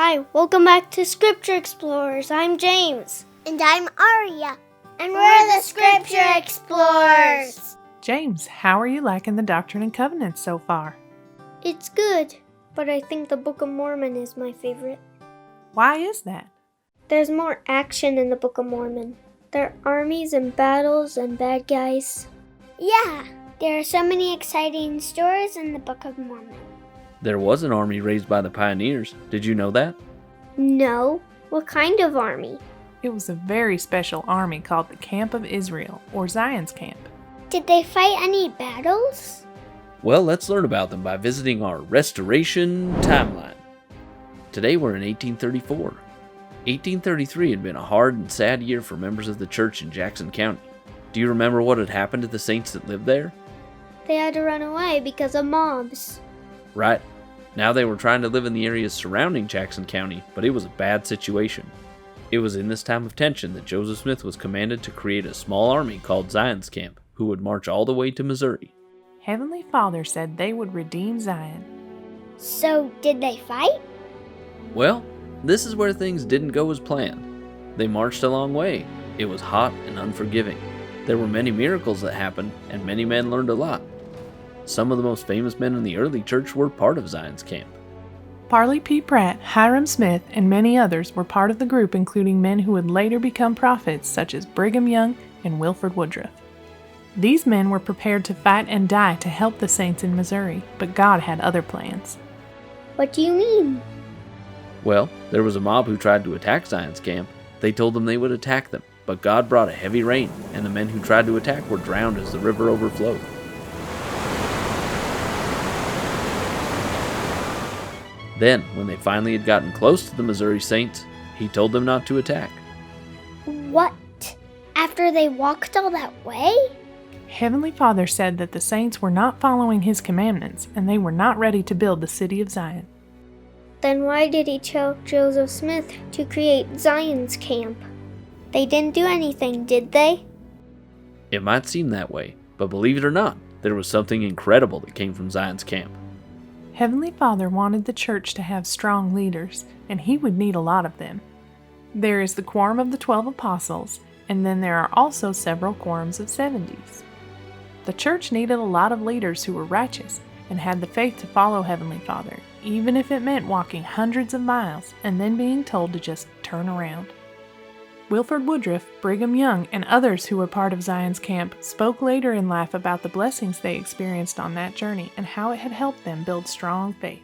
Hi, welcome back to Scripture Explorers. I'm James. And I'm Aria. And we're the Scripture Explorers. James, how are you liking the Doctrine and Covenants so far? It's good, but I think the Book of Mormon is my favorite. Why is that? There's more action in the Book of Mormon. There are armies and battles and bad guys. Yeah, there are so many exciting stories in the Book of Mormon. There was an army raised by the pioneers. Did you know that? No. What kind of army? It was a very special army called the Camp of Israel, or Zion's Camp. Did they fight any battles? Well, let's learn about them by visiting our Restoration timeline. Today we're in 1834. 1833 had been a hard and sad year for members of the church in Jackson County. Do you remember what had happened to the saints that lived there? They had to run away because of mobs. Right. Now they were trying to live in the areas surrounding Jackson County, but it was a bad situation. It was in this time of tension that Joseph Smith was commanded to create a small army called Zion's Camp, who would march all the way to Missouri. Heavenly Father said they would redeem Zion. So, did they fight? Well, this is where things didn't go as planned. They marched a long way. It was hot and unforgiving. There were many miracles that happened, and many men learned a lot. Some of the most famous men in the early church were part of Zion's Camp. Parley P. Pratt, Hiram Smith, and many others were part of the group, including men who would later become prophets such as Brigham Young and Wilford Woodruff. These men were prepared to fight and die to help the saints in Missouri, but God had other plans. What do you mean? Well, there was a mob who tried to attack Zion's Camp. They told them they would attack them, but God brought a heavy rain, and the men who tried to attack were drowned as the river overflowed. Then, when they finally had gotten close to the Missouri saints, he told them not to attack. What? After they walked all that way? Heavenly Father said that the saints were not following his commandments, and they were not ready to build the city of Zion. Then why did he tell Joseph Smith to create Zion's Camp? They didn't do anything, did they? It might seem that way, but believe it or not, there was something incredible that came from Zion's Camp. Heavenly Father wanted the church to have strong leaders, and he would need a lot of them. There is the quorum of the 12 apostles, and then there are also several quorums of 70s. The church needed a lot of leaders who were righteous and had the faith to follow Heavenly Father, even if it meant walking hundreds of miles and then being told to just turn around. Wilford Woodruff, Brigham Young, and others who were part of Zion's Camp spoke later in life about the blessings they experienced on that journey and how it had helped them build strong faith.